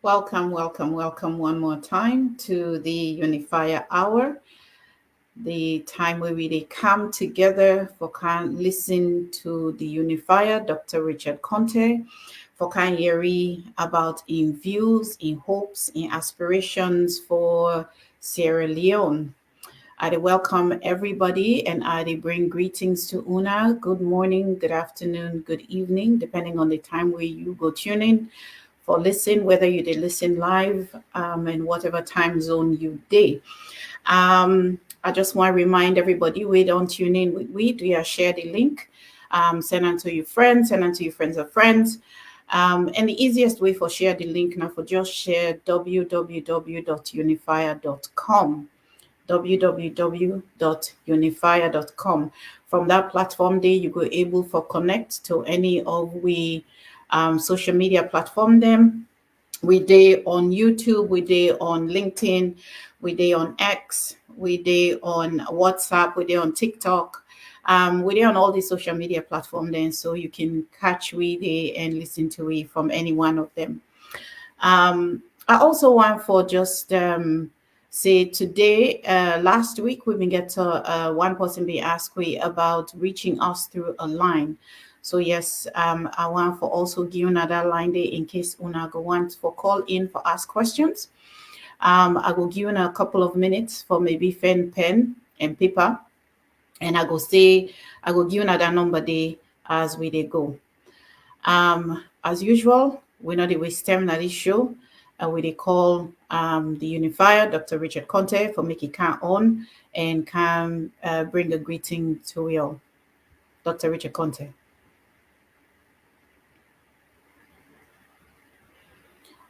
Welcome, welcome, welcome one more time to the Unifier Hour, the time where we come together for can listen to the Unifier, Dr. Richard Konteh, for can hear about in views, in hopes, in aspirations for Sierra Leone. I welcome everybody and I bring greetings to Una. Good morning, good afternoon, good evening, depending on the time where you go tune in for listen, whether you did listen live and whatever time zone you did. I just want to remind everybody, we don't tune in with we are share the link, send it to your friends, send it to your friends of friends. And the easiest way for share the link now for just share www.unifier.com www.unifier.com. From that platform there, you go able for connect to any of we social media platform them. We day on YouTube, we day on LinkedIn, we day on X, we day on WhatsApp, we day on TikTok. We day on all the social media platform then, so you can catch we day and listen to it from any one of them. I also want for just say today, last week we've been get to one person be asked we about reaching us through a line. So yes, I want for also give another line there in case una go want for call in for ask questions. I will give you a couple of minutes for maybe pen and paper, and I will give you another number there as we they go. As usual, we're not a waste time at this show. We they call the Unifier, Dr. Richard Konteh, for making can on and can bring a greeting to you all. Dr. Richard Konteh.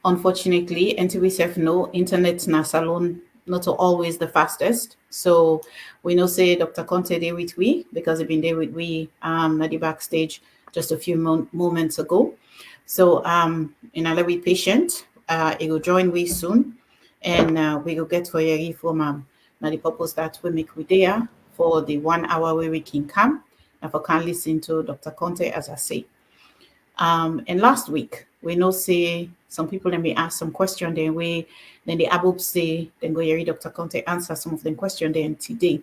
Unfortunately, until we self know, internet na salon not always the fastest. So we know say Dr. Konteh there with we because he been there with we at the backstage just a few moments ago. So in a be patient, he will join we soon, and we will get for your from now the purpose that we make we there for the 1 hour where we can come and for can listen to Dr. Konteh as I say. And last week we know say some people then may ask some question then the above say then go hear Dr. Konteh answer some of them question then today.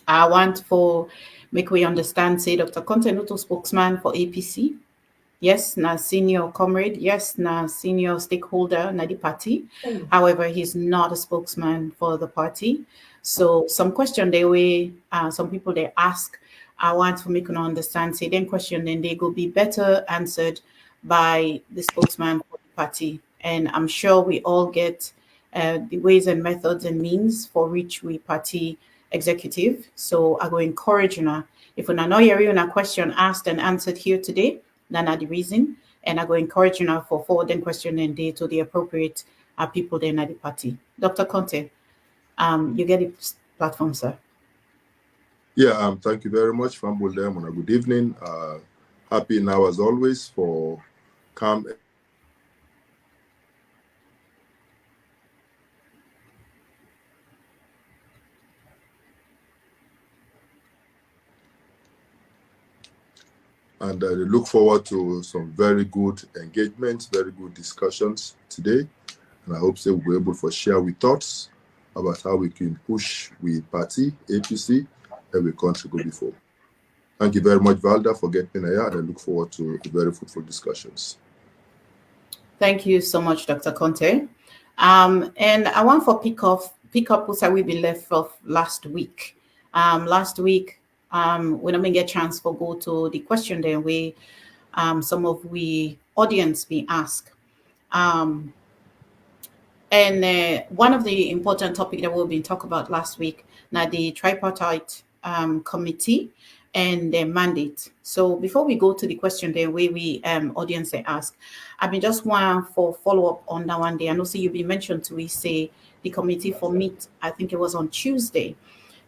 I want for make we understand say Dr. Konteh not a spokesman for APC. Yes, na senior comrade. Yes, na senior stakeholder na the party. However, he's not a spokesman for the party. So some question they way some people they ask. I want to make you understand. Say then question then they go be better answered by the spokesman for the party. And I'm sure we all get the ways and methods and means for which we party executive. So I go encourage you if we know you're a question asked and answered here today. None are the reason, and I go encourage you now for forwarding question and day to the appropriate people there at the party. Dr. Konteh, you get the platform, sir. Yeah, thank you very much, Fambul Dem, and a good evening. Happy now as always for come. And I look forward to some very good engagements, very good discussions today. And I hope so we'll be able to share with thoughts about how we can push with party, APC, and we contribute before. Thank you very much, Valda, for getting here, and I look forward to very fruitful discussions. Thank you so much, Dr. Konteh. And I want for pick up what we been left off last week. Last week, when I may get chance for go to the question then we some of we audience be asked. And one of the important topic that we've been talking about last week, now the tripartite committee and their mandate. So before we go to the question there where we audience they ask, I mean just want for follow up on that one day. I know see you be mentioned to we say the committee for meet, I think it was on Tuesday.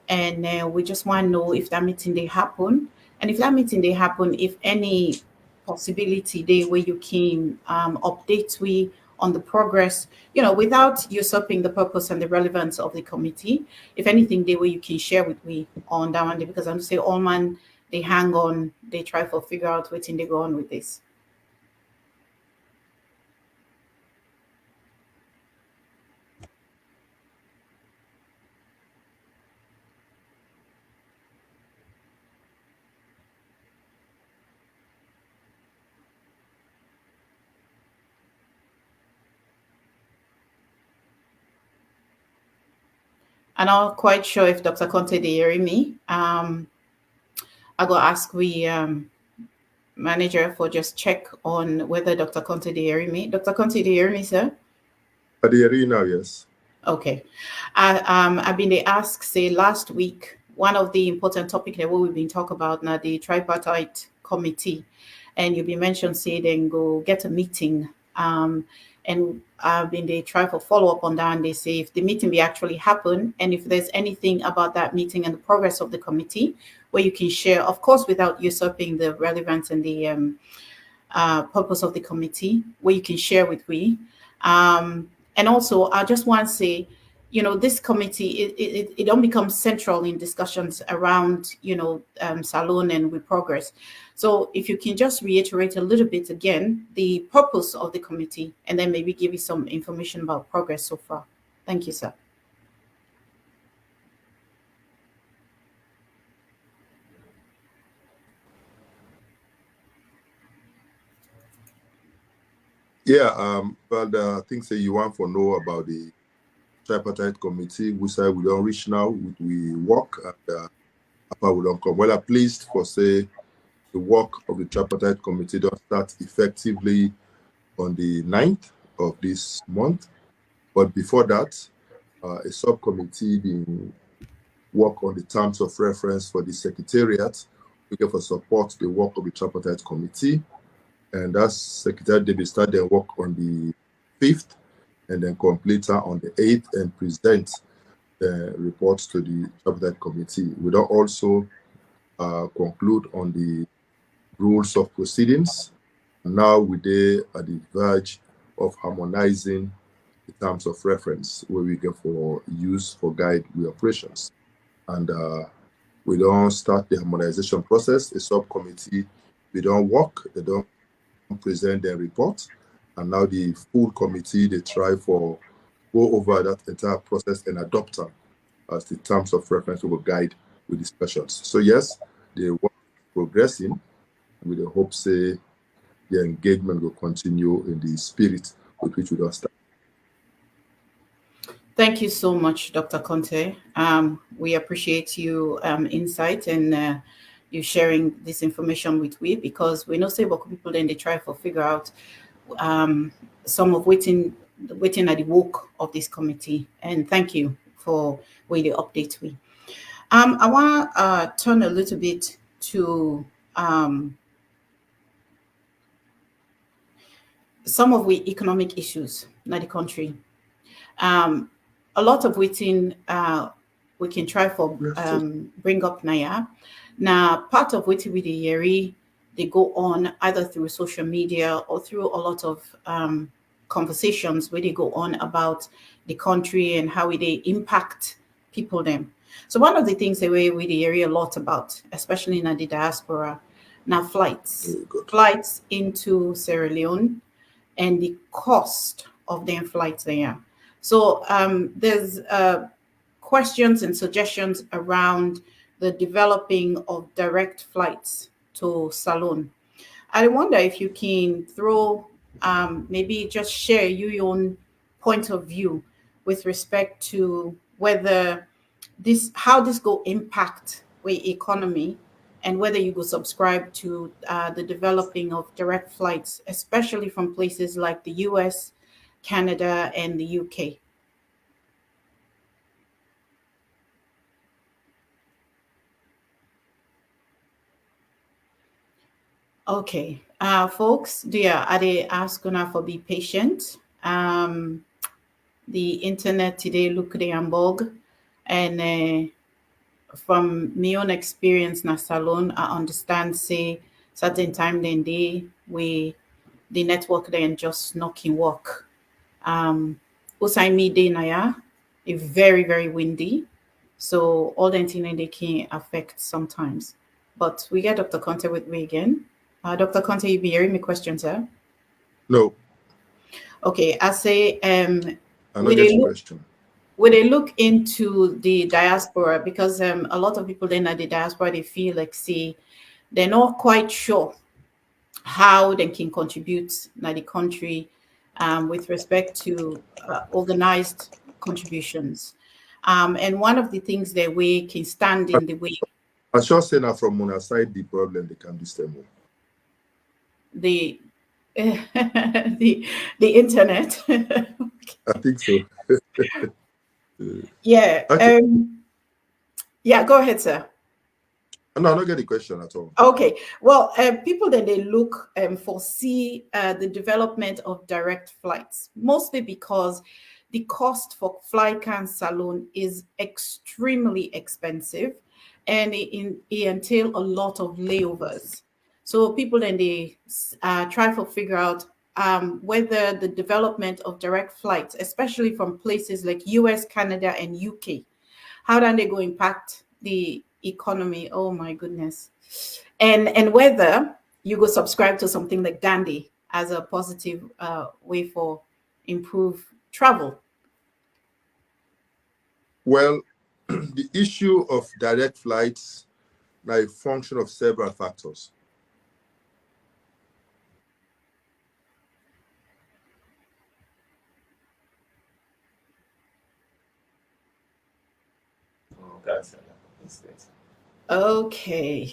And we just want to know if that meeting they happen, and if that meeting they happen, if any possibility there where you can update we on the progress, without usurping the purpose and the relevance of the committee. If anything there where you can share with me on that one day, because I'm say all man they hang on, they try to figure out what thing they go on with this. I'm not quite sure if Dr. Conte they hear me. I go ask we manager for just check on whether Dr. Conte they hear me. Dr. Conte, do you hear me, sir? At the arena, yes. Okay. I've been they asked say last week one of the important topic that we've been talking about now the tripartite committee, and you've been mentioned say then go get a meeting. And I've been they try for follow up on that, and they say if the meeting be actually happen, and if there's anything about that meeting and the progress of the committee where you can share, of course, without usurping the relevance and the purpose of the committee, where you can share with we. And also, I just want to say, this committee, it don't become central in discussions around, Salon and with progress. So if you can just reiterate a little bit again, the purpose of the committee, and then maybe give you some information about progress so far. Thank you, sir. Yeah, but I think say you want to know about the tripartite committee, which side we don't reach now, we work and after we don't come. Well, I'm pleased for say the work of the tripartite committee don't start effectively on the 9th of this month. But before that, a subcommittee being work on the terms of reference for the secretariat, looking for support the work of the tripartite committee. And that secretariat they will start their work on the 5th and then complete on the 8th and present the reports to the tripartite committee. We don't also conclude on the rules of proceedings. Now we're at the verge of harmonizing the terms of reference where we get for use for guide the operations. And we don't start the harmonization process. A subcommittee, we don't work, they don't present their report. And now the full committee, they try for go over that entire process and adopt them as the terms of reference will guide with discussions. So yes, the work is progressing with the hope say the engagement will continue in the spirit with which we don't start. Thank you so much, Dr. Conte. We appreciate you insight and you sharing this information with we, because we know say what people then they try to figure out some of waiting at the work of this committee. And thank you for the update we. I want to turn a little bit to some of the economic issues in the country. A lot of waiting we can try for bring up Naya. Now, part of waiting with the Yeri, they go on either through social media or through a lot of conversations where they go on about the country and how they impact people them. So one of the things that we hear a lot about, especially in the diaspora, now flights into Sierra Leone and the cost of their flights there. So there's questions and suggestions around the developing of direct flights to Salon. I wonder if you can throw maybe just share your own point of view with respect to whether how this go impact the economy, and whether you go subscribe to the developing of direct flights, especially from places like the US, Canada, and the UK. Okay, folks, dear, I they ask gonna for be patient. The internet today look the ambog, and from my own experience na salon, I understand say certain time then the network then just knocking work. Usai me day na ya, it's very very windy, so all the internet they can affect sometimes. But we get Dr. Conte with me again. Dr. Conte, you be hearing me question, sir? No. Okay, I say I don't get your question. when they look into the diaspora, because a lot of people then at the diaspora they feel like see they're not quite sure how they can contribute to the country with respect to organized contributions. And one of the things that we can stand in the way, I sure say now from on our side the problem they can be stable. the the internet. I think so. Yeah. Okay. Yeah, go ahead, sir. No, I don't get the question at all. Okay. Well, people then they look foresee the development of direct flights, mostly because the cost for flight alone is extremely expensive, and it entail a lot of layovers. So people then they try to figure out whether the development of direct flights, especially from places like US, Canada, and UK, how then they go impact the economy. Oh my goodness. And whether you go subscribe to something like Dandy as a positive way for improve travel. Well, the issue of direct flights now a function of several factors. Okay.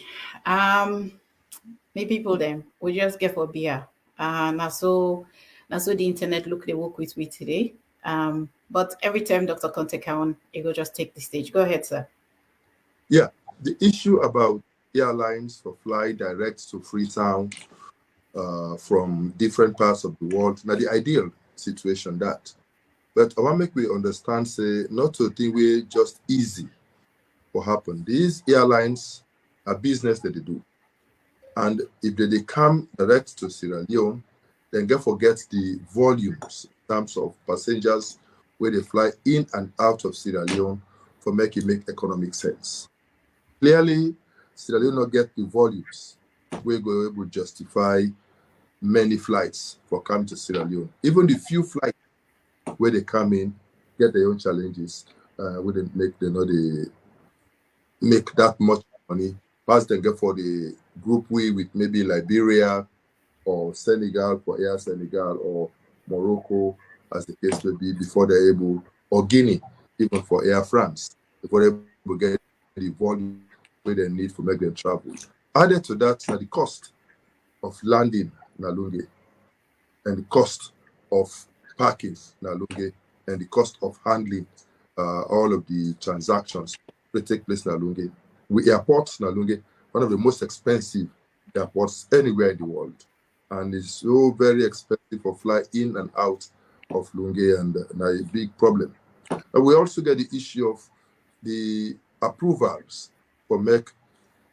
Maybe people then we just get for beer. Now so the internet look they work with me today. But every time Dr. Konteh on, you go just take the stage. Go ahead, sir. Yeah, the issue about airlines for fly direct to Freetown from different parts of the world. Now, the ideal situation that, but I want to make we understand, say, not to think we just easy what happen. These airlines are business that they do. And if they come direct to Sierra Leone, then get forget the volumes in terms of passengers where they fly in and out of Sierra Leone for make economic sense. Clearly, Sierra Leone not get the volumes we go able to justify many flights for coming to Sierra Leone. Even the few flights where they come in, get their own challenges, wouldn't make they make that much money. Pass then get for the group we with maybe Liberia or Senegal for Air Senegal or Morocco, as the case may be, before they're able, or Guinea, even for Air France, before they're able to get the volume where they need for make them travel. Added to that, the cost of landing Nalunge and the cost of parking Nalunge and the cost of handling all of the transactions that take place in Nalunge. We airport Nalunge, one of the most expensive airports anywhere in the world. And it's so very expensive for fly in and out of Lunge, and a big problem. And we also get the issue of the approvals for make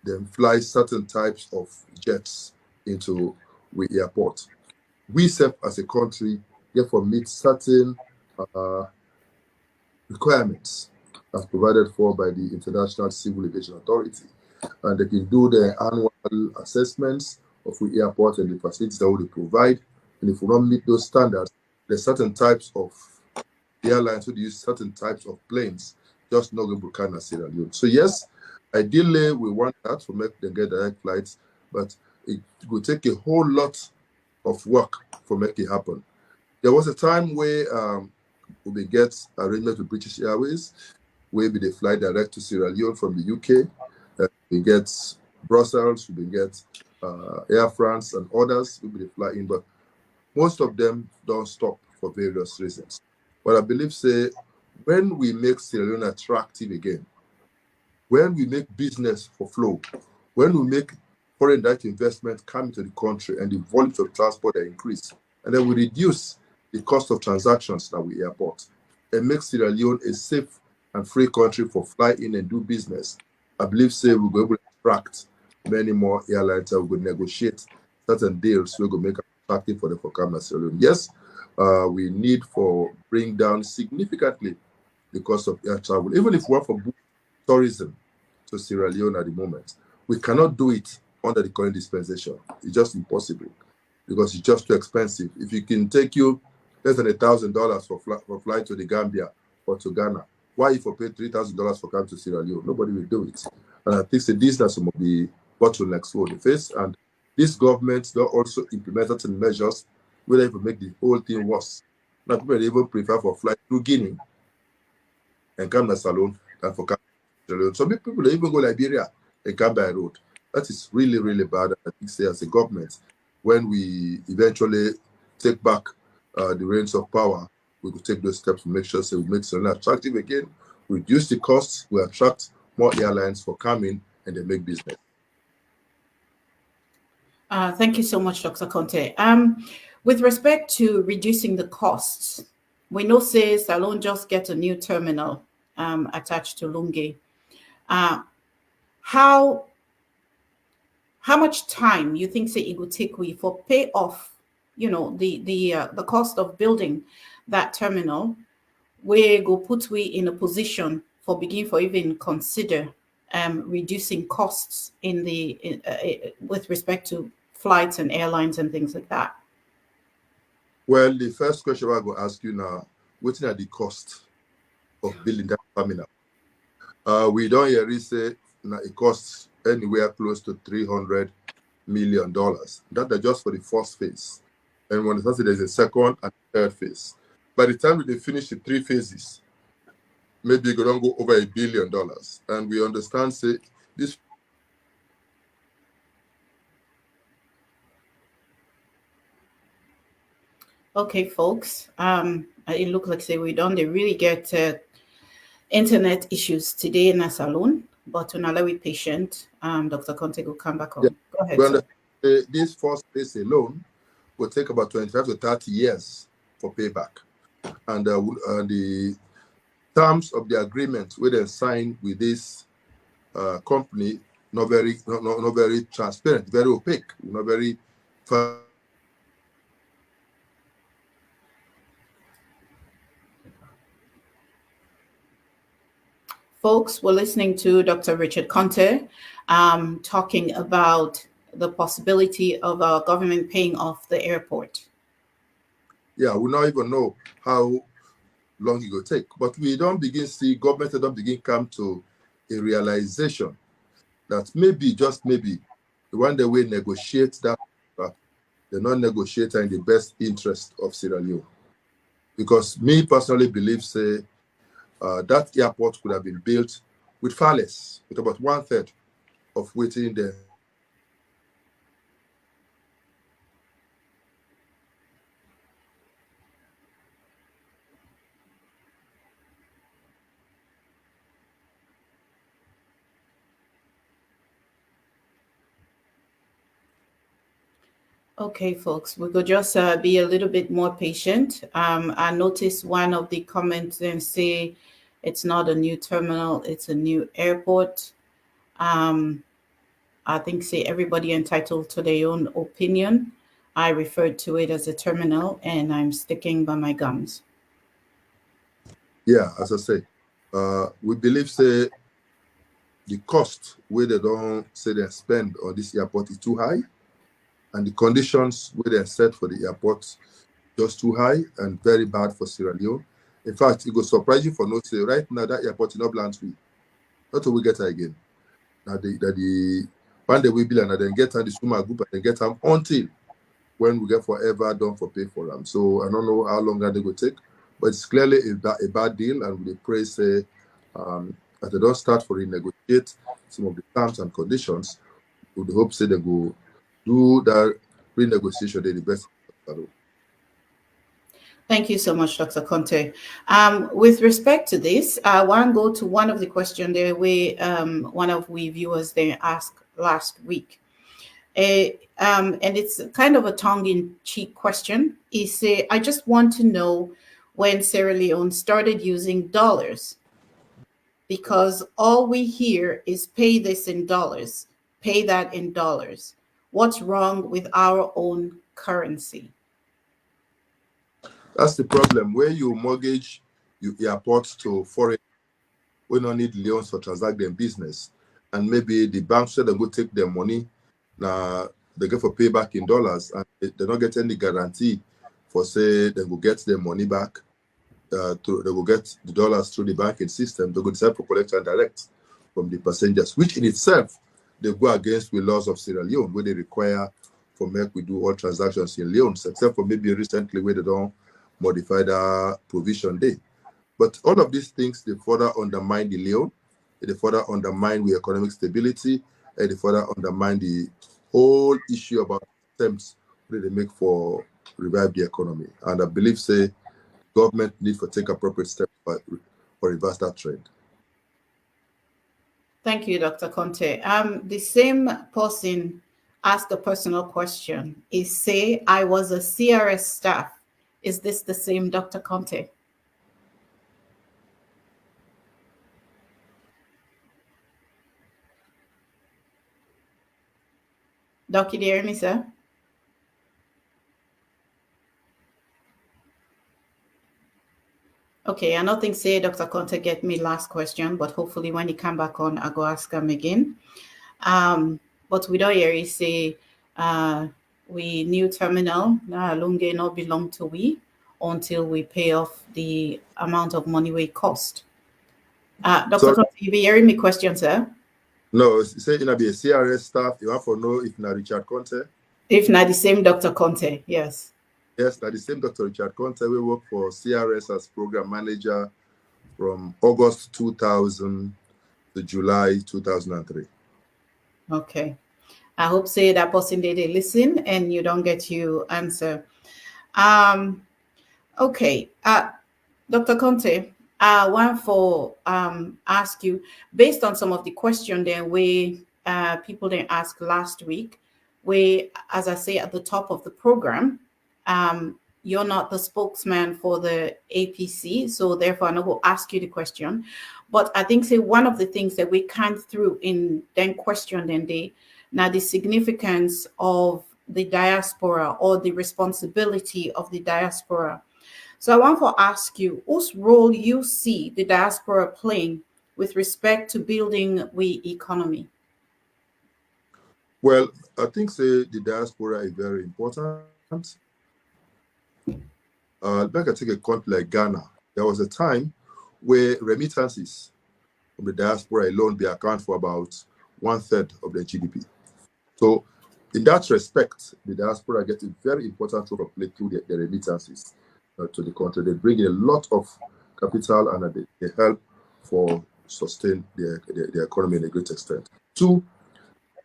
them fly certain types of jets into we airport. We serve as a country, therefore meet certain requirements as provided for by the International Civil Aviation Authority. And they can do their annual assessments of the airport and the facilities that they provide. And if we don't meet those standards, there's certain types of airlines who use certain types of planes, just not going to Burkina Sierra Leone. So yes, ideally we want that to make them get direct flights, but it will take a whole lot of work for make it happen. There was a time where we get arrangement with British Airways, where they fly direct to Sierra Leone from the UK. We get Brussels, we get Air France and others, we fly in, but most of them don't stop for various reasons. But I believe, say, when we make Sierra Leone attractive again, when we make business for flow, when we make foreign direct investment come into the country and the volumes of transport are increased, and then we reduce the cost of transactions that we airport and make Sierra Leone a safe and free country for fly in and do business, I believe, say, we'll be able to attract many more airlines that will negotiate certain deals we're going to make attractive for the Fokama Sierra Leone. Yes, we need for bring down significantly the cost of air travel. Even if we want for tourism to Sierra Leone at the moment, we cannot do it under the current dispensation. It's just impossible because it's just too expensive. If it can take you less than $1,000 for flight to the Gambia or to Ghana, why if you pay $3,000 for coming to Sierra Leone? Nobody will do it. And I think these are some of the bottlenecks for the face. And this government will also implement certain measures where they will make the whole thing worse. Now people even prefer for flight through Guinea and come to Salone than for come to Sierra Leone. Some people they even go Liberia and come by road. That is really, really bad. I think say as a government, when we eventually take back the reins of power, we could take those steps to make sure we make Sierra Leone attractive again, reduce the costs, we attract more airlines for coming, and they make business. Thank you so much, Dr. Konteh. With respect to reducing the costs, we know say Salone just get a new terminal attached to Lunge. How much time you think say it would take we for pay off, the cost of building that terminal, we go put we in a position for begin for even consider reducing costs with respect to flights and airlines and things like that? Well, the first question I go ask you now, what are the cost of building that terminal? We don't hear it say it costs anywhere close to $300 million. That is just for the first phase. And when it there's a second and third phase. By the time they finish the 3 phases, maybe you don't go over $1 billion. And we understand say this. Okay, folks. It looks like say we don't really get internet issues today in a salon, but to allow we patient, Dr. Konteh will come back on. Yeah. Go ahead. This first phase alone will take about 25 to 30 years for payback. And the terms of the agreement we then sign with this company not very transparent, very opaque, not very. Folks, we're listening to Dr. Richard Konteh talking about the possibility of our government paying off the airport. Yeah, we don't even know how long it will take, but we don't begin see government don't begin come to a realization that maybe, just maybe, when they will negotiate that, they're not negotiating in the best interest of Sierra Leone. Because me personally believe, say, that airport could have been built with far less, with about 1/3 of waiting there. Okay, folks, we could just be a little bit more patient. I noticed one of the comments and say it's not a new terminal, it's a new airport. I think say everybody entitled to their own opinion. I referred to it as a terminal and I'm sticking by my guns. Yeah, as I say, we believe say the cost where they don't say they spend on this airport is too high, and the conditions where they're set for the airport just too high and very bad for Sierra Leone. In fact, it will surprise you for not say right now that airport is not Blantyre. Not till we get her again. Now the one day we build and then get her the swimmer group and then get them until when we get forever done for pay for them. So I don't know how long that they will take, but it's clearly a bad deal, and we pray say that they don't start for renegotiate some of the terms and conditions. We hope say they go do that renegotiation the best. Thank you so much, Dr. Konteh. With respect to this, I want to go to one of the questions there one of we viewers there asked last week. And it's kind of a tongue-in-cheek question. He said, I just want to know when Sierra Leone started using dollars, because all we hear is pay this in dollars, pay that in dollars. What's wrong with our own currency? That's the problem. Where you mortgage your airports to foreign, we don't need Leones for transacting business. And maybe the bank said they go take their money, now they get for payback in dollars, and they don't get any guarantee for say they will get their money back. They will get the dollars through the banking system. They will decide to collect and direct from the passengers, which in itself they go against the laws of Sierra Leone, where they require for make we do all transactions in Leone, except for maybe recently where they don't modify the provision day. But all of these things, they further undermine the Leone, they further undermine the economic stability, and they further undermine the whole issue about attempts that they make for revive the economy. And I believe, say, government needs to take appropriate steps for reverse that trend. Thank you, Dr. Konteh. The same person asked a personal question. He say, I was a CRS staff. Is this the same Dr. Konteh? Doc, you hear me, sir? Okay, I don't think say Dr. Konteh get me last question, but hopefully when he come back on, I go ask him again. But we don't hear he say we new terminal longer not belong to we until we pay off the amount of money we cost. Dr. So, Konteh, you be hearing me question, sir? no, say you be a CRS staff, you want to know if na Richard Konteh. If not the same Dr. Konteh, yes. Yes, that the same Dr. Richard Konteh. We work for CRS as program manager from August 2000 to July 2003. Okay. I hope say that person they listen and you don't get you answer. Okay. Dr. Konteh, I want for ask you based on some of the question then we people didn't ask last week, where as I say at the top of the program, you're not the spokesman for the APC, so therefore I no go ask you the question. But I think say one of the things that we can't through in then question then they now the significance of the diaspora or the responsibility of the diaspora. So I want to ask you, whose role you see the diaspora playing with respect to building we economy? Well, I think say the diaspora is very important. Like I take a country like Ghana, there was a time where remittances from the diaspora alone be account for about 1/3 of the GDP. So in that respect, the diaspora gets a very important role to play through the remittances to the country. They bring in a lot of capital and they help for sustain the economy in a great extent. Two,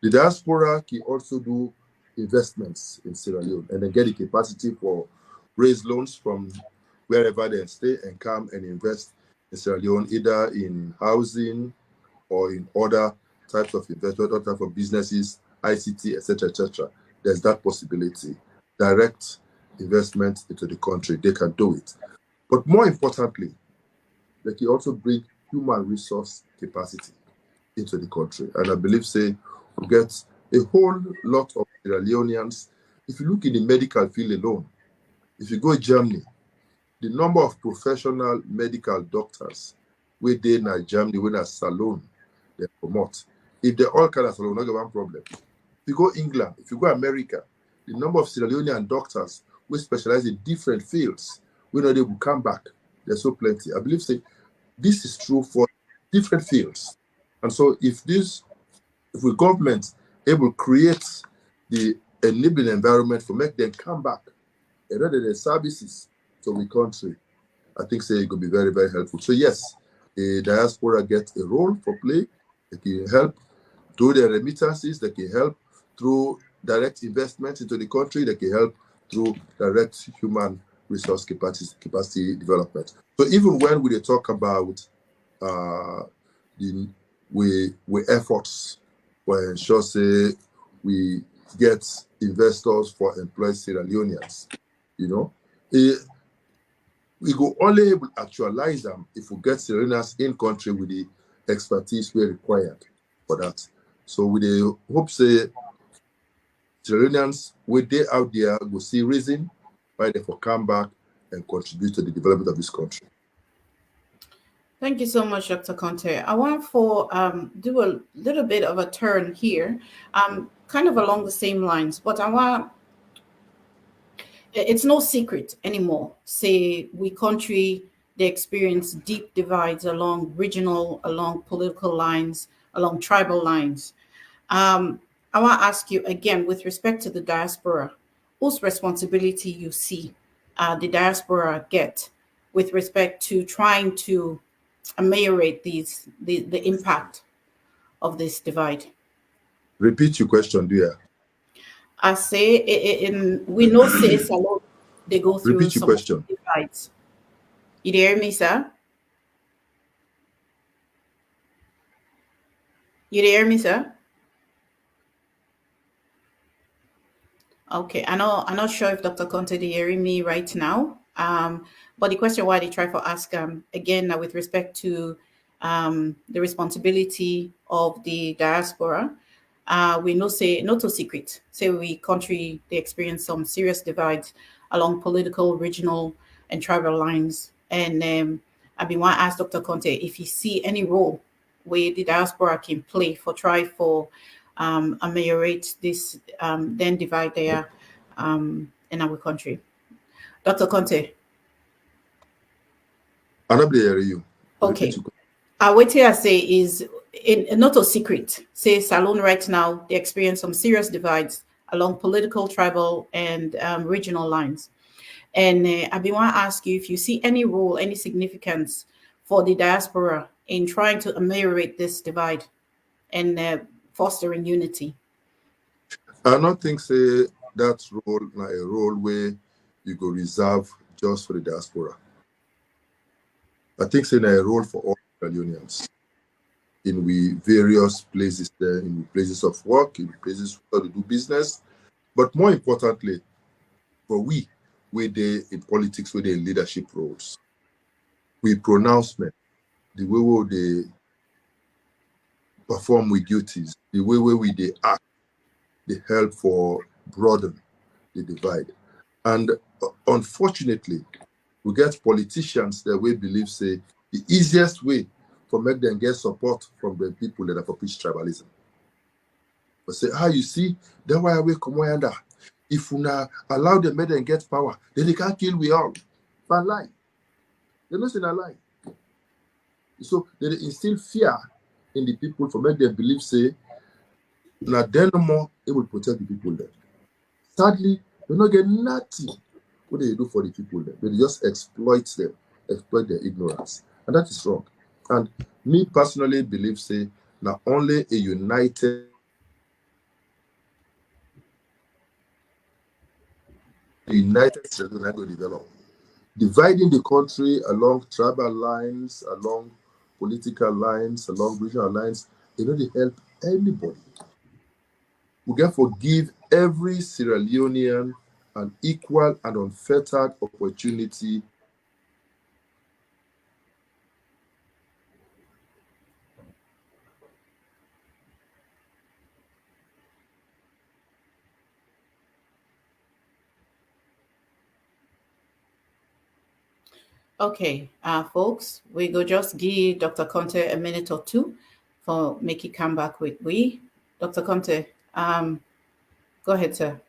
the diaspora can also do investments in Sierra Leone and then get the capacity for raise loans from wherever they stay and come and invest in Sierra Leone, either in housing or in other types of investment, other types of businesses, ICT, etc., etc. There's that possibility. Direct investment into the country, they can do it. But more importantly, they can also bring human resource capacity into the country. And I believe, say, we get a whole lot of Sierra Leoneans. If you look in the medical field alone, if you go to Germany, the number of professional medical doctors where they in Germany, when a salon, they promote. If they all kind of salon, not one problem. If you go England, if you go America, the number of Sierra Leonean doctors who specialize in different fields, we know they will come back. There's so plenty. I believe, say, this is true for different fields. And so if we government able to create the enabling environment for make them come back and render their services to the country, I think say it could be very, very helpful. So yes, the diaspora gets a role for play. They can help through their remittances, they can help through direct investment into the country, they can help through direct human resource capacity development. So even when we talk about we efforts for ensure say we get investors for employed Sierra Leoneans, you know, we go only able to actualize them if we get Sierra Leoneans in country with the expertise we required for that. So we hope say Sierra Leoneans with they out there go see reason why they for come back and contribute to the development of this country. Thank you so much, Dr. Konteh. I want to do a little bit of a turn here, kind of along the same lines, but I want, it's no secret anymore. Say we country, they experience deep divides along regional, along political lines, along tribal lines. I want to ask you again, with respect to the diaspora, whose responsibility you see the diaspora get with respect to trying to ameliorate the impact of this divide? Repeat your question, dear. I say, we know say salon they go through Repeat your some question. divides. You hear me, sir? You hear me, sir? Okay, I'm not sure if Dr. Conte is hearing me right now. But the question why they try for ask again with respect to the responsibility of the diaspora. We know say not a secret. Say we country they experience some serious divides along political, regional, and tribal lines. And I've been want to ask Dr. Conte if you see any role where the diaspora can play for try for ameliorate this then divide there in our country. Dr. Conte. I'm not hearing you. Repeat Okay. your question. What I say is not a secret. Say Salon right now, they experience some serious divides along political, tribal, and regional lines. And I've been want to ask you if you see any role, any significance for the diaspora in trying to ameliorate this divide and fostering unity. I don't think say that role like a role where you go reserve just for the diaspora. I think say a role for all unions in we various places there, in places of work, in places where we do business, but more importantly, for we they in politics, we they in leadership roles, we pronouncement, the way they perform with duties, the way we they act, they help for broaden the divide. And unfortunately, we get politicians that we believe say the easiest way for make them get support from the people that are for preach tribalism. But say, you see, that's why we come under. If we allow them make them get power, then they can't kill we all. But lie. They're not saying a lie. So they instill fear in the people for make them believe say, now then no more, it will protect the people there. Sadly, they don't get nothing. What do they do for the people there? They just exploit them, exploit their ignorance. And that is wrong. And me personally believe say, not only a united States are going to develop. Dividing the country along tribal lines, along political lines, along regional lines, it doesn't help anybody. We can forgive every Sierra Leonean an equal and unfettered opportunity. Okay, folks, we go just give Dr. Conte a minute or two for make it come back with we. Dr. Conte, go ahead, sir.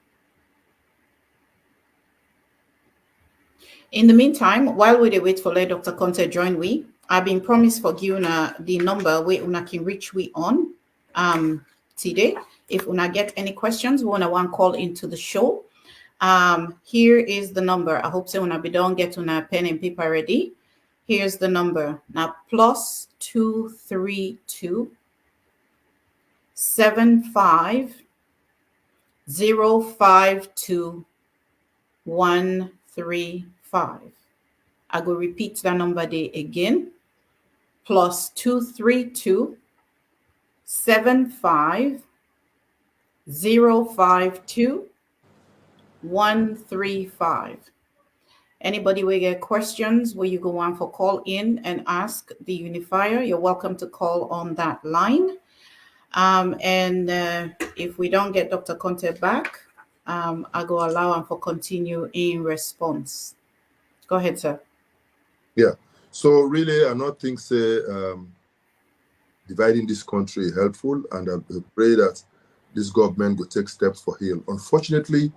In the meantime, while we wait for let Dr. Conte join we, I've been promised for giving the number where una can reach we on today. If una get any questions, we wanna one call into the show. Here is the number. I hope so una be done get una pen and paper ready. Here's the number. Now +232 75 052 135. I go repeat that number there again. +232 75 052 135. Anybody will get questions where you go on for call in and ask the Unifier, you're welcome to call on that line. And if we don't get Dr. Conte back, I go allow him for continue in response. Go ahead, sir. Yeah. So really, I not think say dividing this country is helpful, and I pray that this government will take steps for heal. Unfortunately,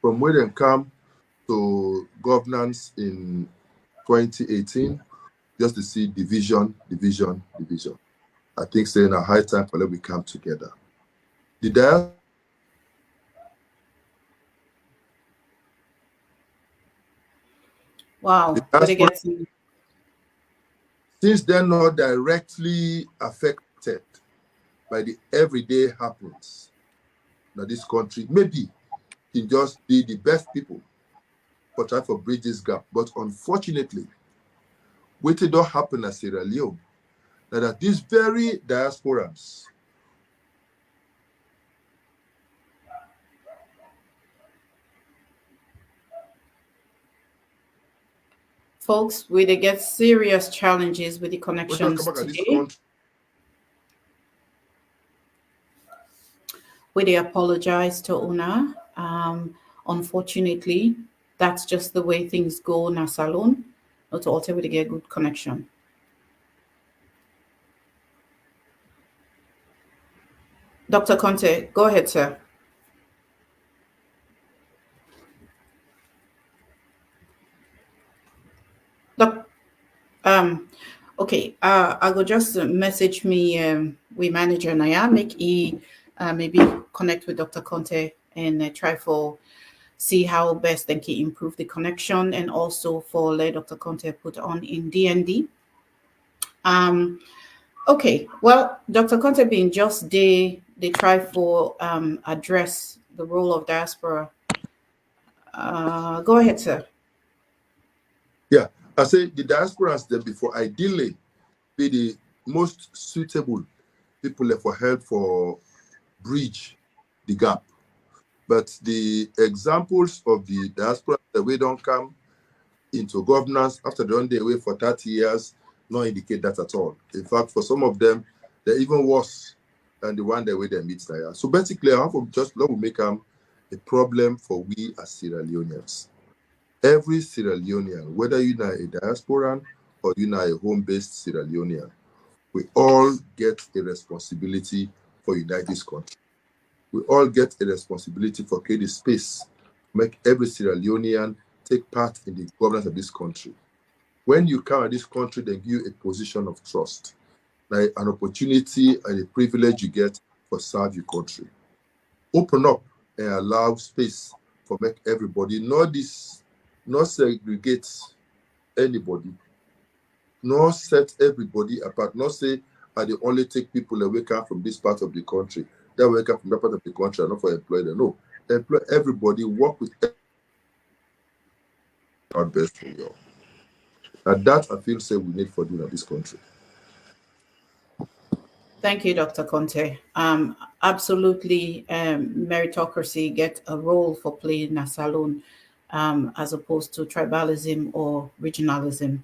from where they come to governance in 2018, just to see division. I think saying a high time for let we come together. The diaspora The Wow. Where they diaspora, get to, since they're not directly affected by the everyday happenings in this country, maybe can just be the best people for try to bridge this gap. But unfortunately, what don't happen at Sierra Leone, that these very diasporans, folks, where they get serious challenges with the when they come connections back at this today. country, We they apologize to Una. Unfortunately, that's just the way things go in our salon. Not to alter with get good connection. Dr. Conte, go ahead, sir. Doc, um, okay, I go just message me, we manager Naya, make maybe connect with Dr. Conte and try for see how best they can improve the connection and also for let Dr. Conte put on in DND. Um, okay, well, Dr. Conte being just they try for address the role of diaspora. Go ahead, sir. yeah, I say the diasporans there before ideally be the most suitable people for help for bridge the gap. But the examples of the diaspora that we don't come into governance after they don't away for 30 years, not indicate that at all. In fact, for some of them, they're even worse than the one that way they meet there. So basically, I have to just let me make a problem for we as Sierra Leoneans. Every Sierra Leonean, whether you're a diasporan or you're a home-based Sierra Leonean, we all get a responsibility for unite this country. We all get a responsibility for creating space, make every Sierra Leonean take part in the governance of this country. When you come at this country, they give you a position of trust, like an opportunity and a privilege you get for serve your country. Open up and allow space for make everybody, not segregate anybody, not set everybody apart, not say I they only take people away come from this part of the country, that will come from that part of the country, and not for employ them. No, employ everybody, work with our best for you. And that I feel say we need for doing in this country. Thank you, Dr. Conte. Absolutely, meritocracy get a role for playing in a salon as opposed to tribalism or regionalism.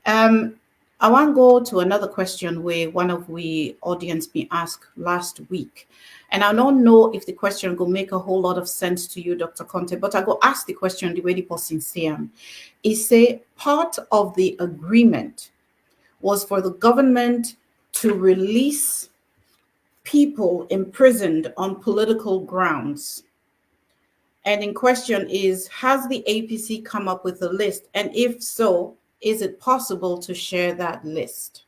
Um, I want to go to another question where one of we audience me asked last week. And I don't know if the question will make a whole lot of sense to you, Dr. Conte, but I go ask the question the way the person say is say part of the agreement was for the government to release people imprisoned on political grounds. And in question is, has the APC come up with a list? And if so, is it possible to share that list?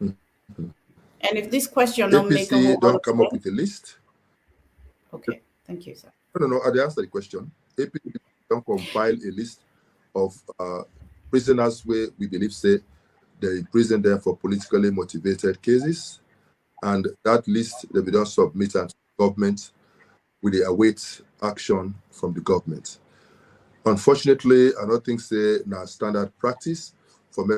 Mm-hmm. And if this question don't make a APC whole lot don't of come up sense, with a list. okay, thank you, sir. No, I answer the question. APC don't compile a list of prisoners where we believe say they imprisoned them for politically motivated cases, and that list they will not submit to the government with the await action from the government. Unfortunately, I don't think say now standard practice for me.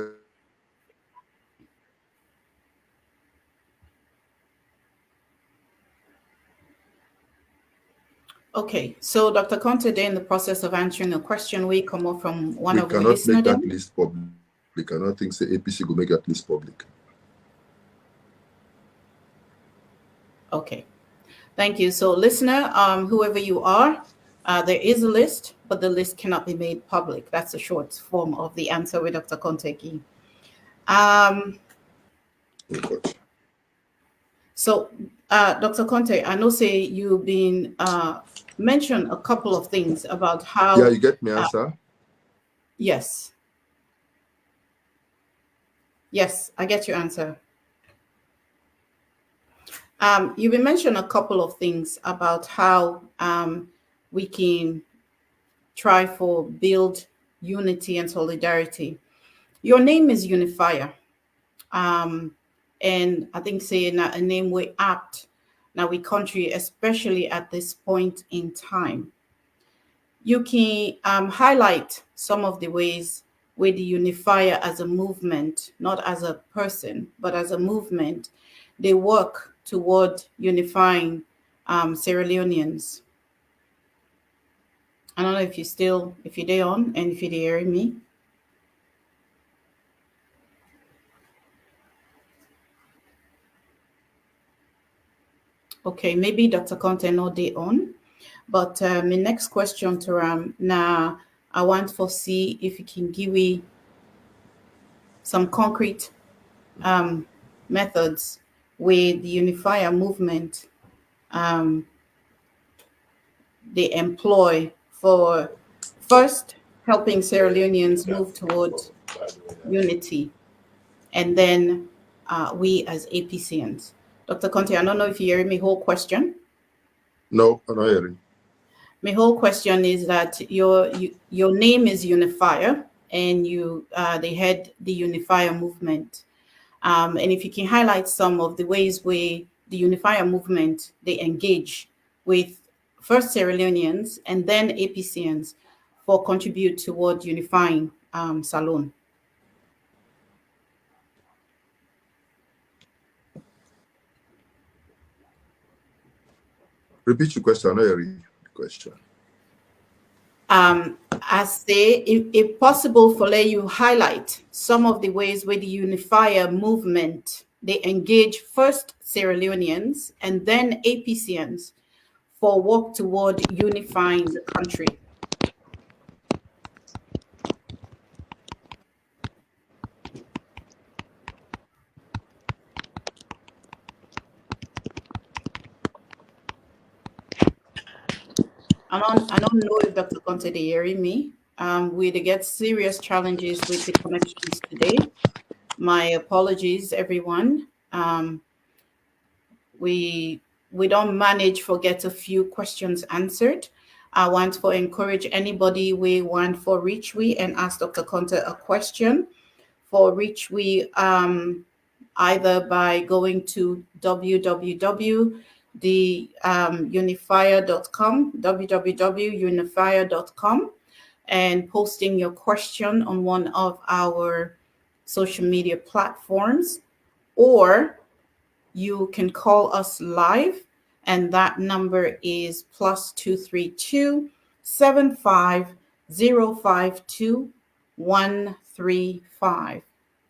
Okay, so Dr. Conte, they're in the process of answering a question we come up from one We of we cannot listener make that then. list public. I cannot think say APC will make that list public. Okay, thank you. So listener, whoever you are, there is a list, but the list cannot be made public. That's a short form of the answer with Dr. Conte. Um, Oh God. So, Dr. Conte, I know say you've been mentioned a couple of things about Yeah, how, you get me answer. yes, yes, I get your answer. You've been mentioned a couple of things about how we can try for build unity and solidarity. Your name is Unifier. And I think saying that a name we apt now we country, especially at this point in time. You can highlight some of the ways where the Unifier as a movement, not as a person, but as a movement, they work toward unifying Sierra Leoneans. I don't know if you're there on and if you're hearing me. Okay, maybe Dr. Konteh not day on. But my next question to now I want to see if you can give me some concrete methods with the Unifier movement they employ for first helping Sierra Leoneans move toward unity, and then we as APCNs. Dr. Konteh, I don't know if you hear my whole question. No, I'm not hearing. My whole question is that your name is Unifier, and you they head the Unifier movement. And if you can highlight some of the ways where the Unifier movement they engage with first Sierra Leoneans and then APCNs for contribute toward unifying Salone. Repeat your question. I'm not hearing the question. I say, if possible, for let you highlight some of the ways where the Unifier movement they engage first Sierra Leoneans and then APCNs for work toward unifying the country. I don't know if Dr. Conte is hearing me. We get serious challenges with the connections today. My apologies, everyone. We don't manage for get a few questions answered. I want to encourage anybody we want for reach we and ask Dr. Conte a question. For reach we either by going to www.unifier.com, www.unifier.com, and posting your question on one of our social media platforms, or you can call us live, and that number is +232 75052 135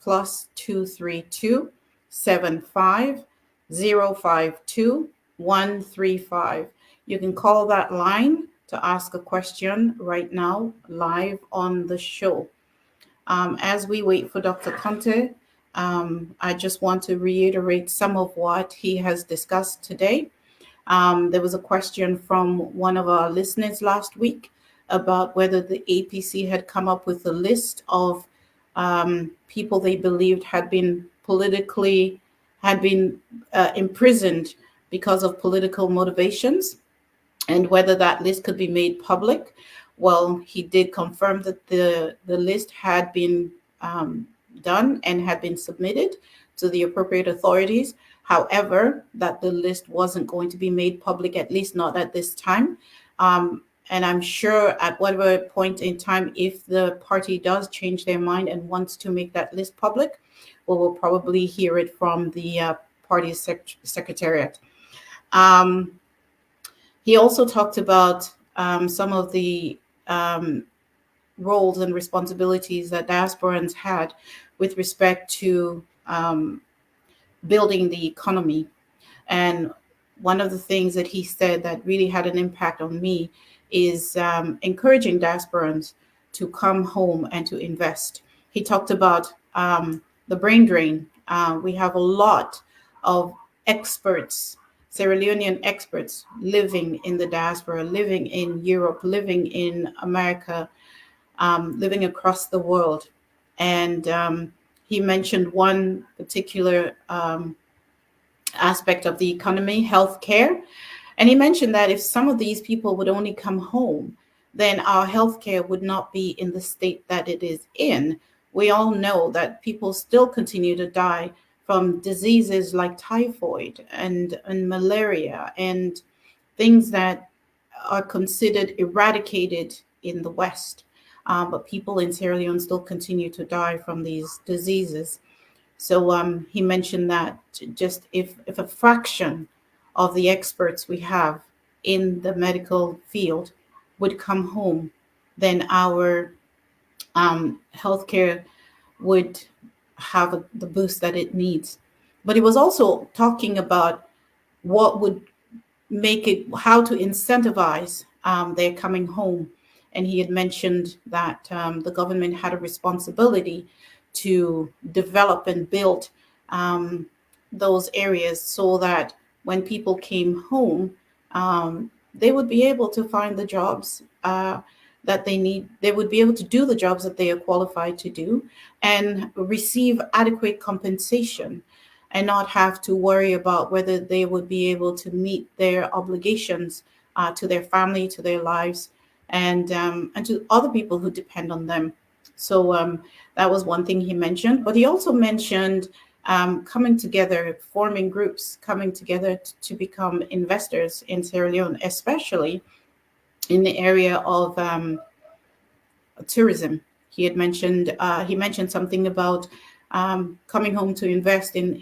+232 75052 135. You can call that line to ask a question right now live on the show. As we wait for Dr. Konteh, I just want to reiterate some of what he has discussed today. There was a question from one of our listeners last week about whether the APC had come up with a list of people they believed had been imprisoned because of political motivations, and whether that list could be made public. Well, he did confirm that the list had been done and had been submitted to the appropriate authorities. However, that the list wasn't going to be made public, at least not at this time. And I'm sure at whatever point in time, if the party does change their mind and wants to make that list public, we will probably hear it from the party secretariat. He also talked about some of the roles and responsibilities that diasporans had with respect to building the economy. And one of the things that he said that really had an impact on me is encouraging diasporans to come home and to invest. He talked about the brain drain. We have a lot of experts, Sierra Leonean experts, living in the diaspora, living in Europe, living in America, living across the world. And he mentioned one particular aspect of the economy, healthcare. And he mentioned that if some of these people would only come home, then our healthcare would not be in the state that it is in. We all know that people still continue to die from diseases like typhoid and malaria and things that are considered eradicated in the West. But people in Sierra Leone still continue to die from these diseases. So he mentioned that just if a fraction of the experts we have in the medical field would come home, then our healthcare would have the boost that it needs. But he was also talking about what would make it, how to incentivize their coming home. And he had mentioned that the government had a responsibility to develop and build um, those areas so that when people came home, they would be able to find the jobs that they need. They would be able to do the jobs that they are qualified to do and receive adequate compensation and not have to worry about whether they would be able to meet their obligations to their family, to their lives, and to other people who depend on them. So that was one thing he mentioned. But he also mentioned coming together, forming groups, coming together to become investors in Sierra Leone, especially in the area of tourism. He mentioned something about coming home to invest in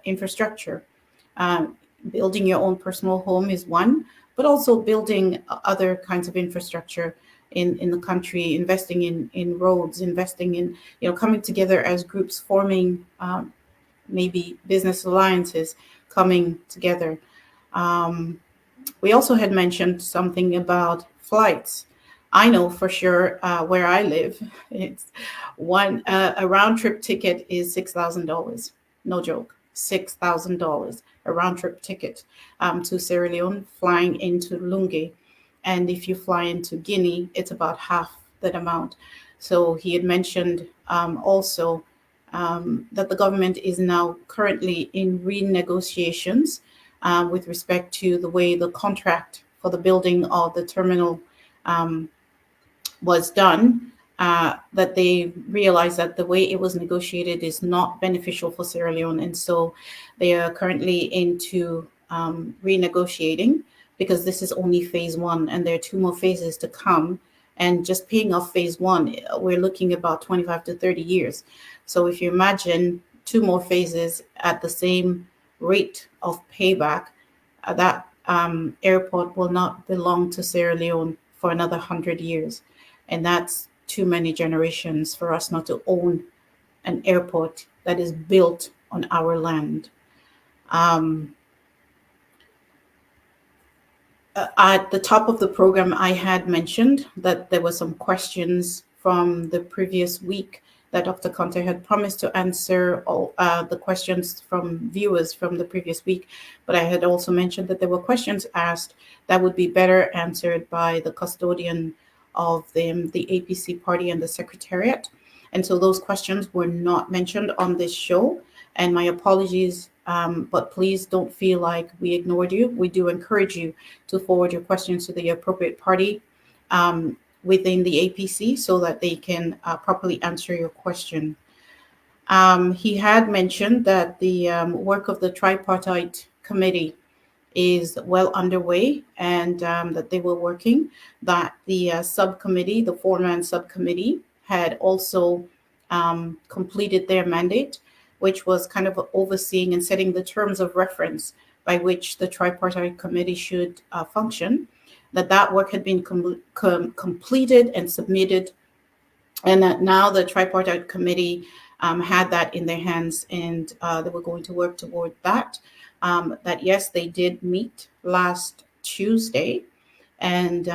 infrastructure. Um, Building your own personal home is one, but also building other kinds of infrastructure in the country, investing in roads, investing in, coming together as groups, forming maybe business alliances, coming together. Um, we also had mentioned something about flights. I know for sure where I live, it's a round trip ticket is $6,000. No joke, $6,000 a round trip ticket to Sierra Leone, flying into Lungi, and if you fly into Guinea, it's about half that amount. So he had mentioned also that the government is now currently in renegotiations with respect to the way the contract for the building of the terminal um, was done, that they realized that the way it was negotiated is not beneficial for Sierra Leone. And so they are currently into renegotiating because this is only phase one and there are two more phases to come. And just paying off phase one, we're looking about 25 to 30 years. So if you imagine two more phases at the same rate of payback, that airport will not belong to Sierra Leone for another 100 years. And that's too many generations for us not to own an airport that is built on our land. Um, at the top of the program, I had mentioned that there were some questions from the previous week that Dr. Konteh had promised to answer all the questions from viewers from the previous week. But I had also mentioned that there were questions asked that would be better answered by the custodian of the APC party and the secretariat. And so those questions were not mentioned on this show. And my apologies, but please don't feel like we ignored you. We do encourage you to forward your questions to the appropriate party within the APC so that they can properly answer your question. He had mentioned that the work of the tripartite committee is well underway and that they were working, that the subcommittee, the four-man subcommittee, had also completed their mandate, which was kind of overseeing and setting the terms of reference by which the tripartite committee should function, that work had been completed and submitted, and that now the tripartite committee had that in their hands, and they were going to work toward that. That yes, they did meet last Tuesday, and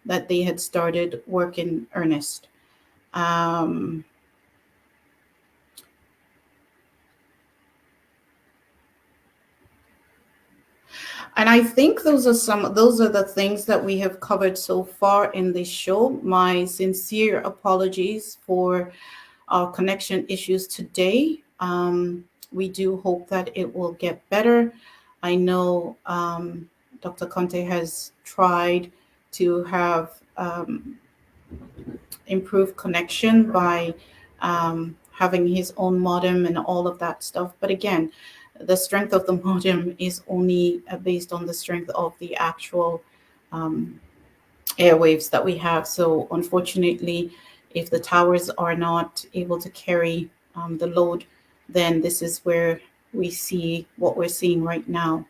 that they had started work in earnest. Um, And I think those are the things that we have covered so far in this show. My sincere apologies for our connection issues today. We do hope that it will get better. I know Dr. Konteh has tried to have improved connection by having his own modem and all of that stuff. But again, the strength of the modem is only based on the strength of the actual airwaves that we have. So unfortunately, if the towers are not able to carry the load, then this is where we see what we're seeing right now.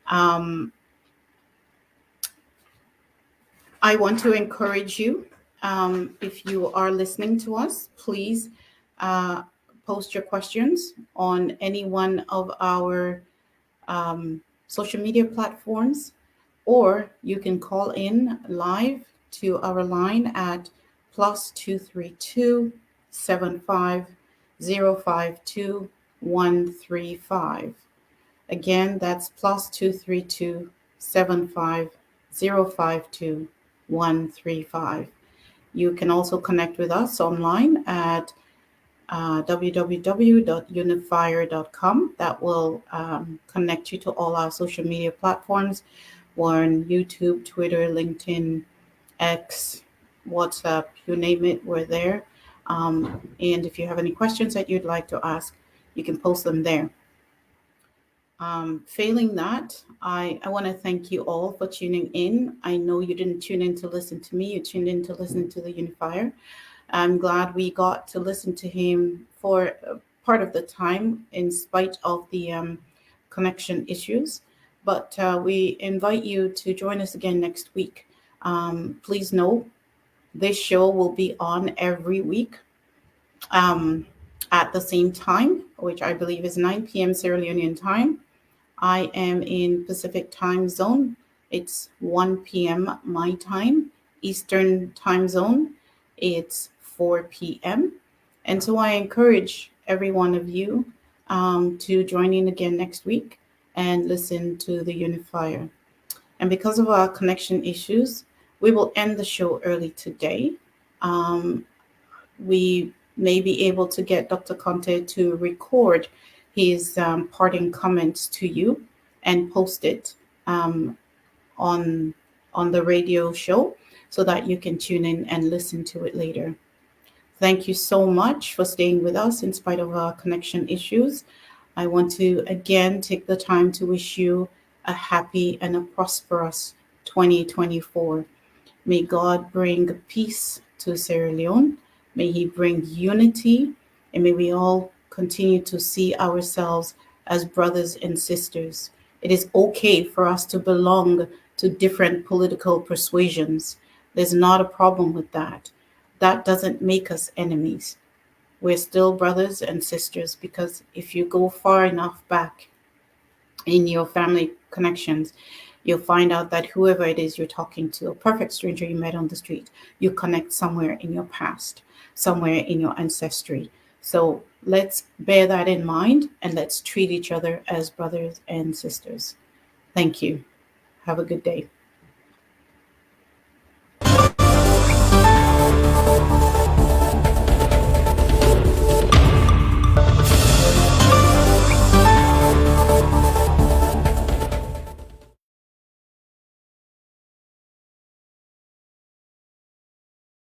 I want to encourage you, if you are listening to us, please post your questions on any one of our social media platforms, or you can call in live to our line at +232 75 052 135. Again, that's +232 75 052 135. You can also connect with us online at www.unifier.com. That will connect you to all our social media platforms. We're on YouTube, Twitter, LinkedIn, X, WhatsApp, you name it, we're there. And if you have any questions that you'd like to ask, you can post them there. Failing that, I want to thank you all for tuning in. I know you didn't tune in to listen to me, you tuned in to listen to the Unifier. I'm glad we got to listen to him for part of the time in spite of the connection issues. But we invite you to join us again next week. Please know this show will be on every week at the same time, which I believe is 9 p.m. Sierra Leonean time. I am in Pacific time zone. It's 1 p.m. my time. Eastern time zone, it's 4 p.m. And so I encourage every one of you to join in again next week and listen to the Unifier. And because of our connection issues, we will end the show early today. We may be able to get Dr. Konteh to record his parting comments to you and post it on the radio show so that you can tune in and listen to it later. Thank you so much for staying with us in spite of our connection issues. I want to again take the time to wish you a happy and a prosperous 2024. May God bring peace to Sierra Leone. May He bring unity, and may we all continue to see ourselves as brothers and sisters. It is okay for us to belong to different political persuasions. There's not a problem with that. That doesn't make us enemies. We're still brothers and sisters, because if you go far enough back in your family connections, you'll find out that whoever it is you're talking to, a perfect stranger you met on the street, you connect somewhere in your past, somewhere in your ancestry. So let's bear that in mind, and let's treat each other as brothers and sisters. Thank you. Have a good day.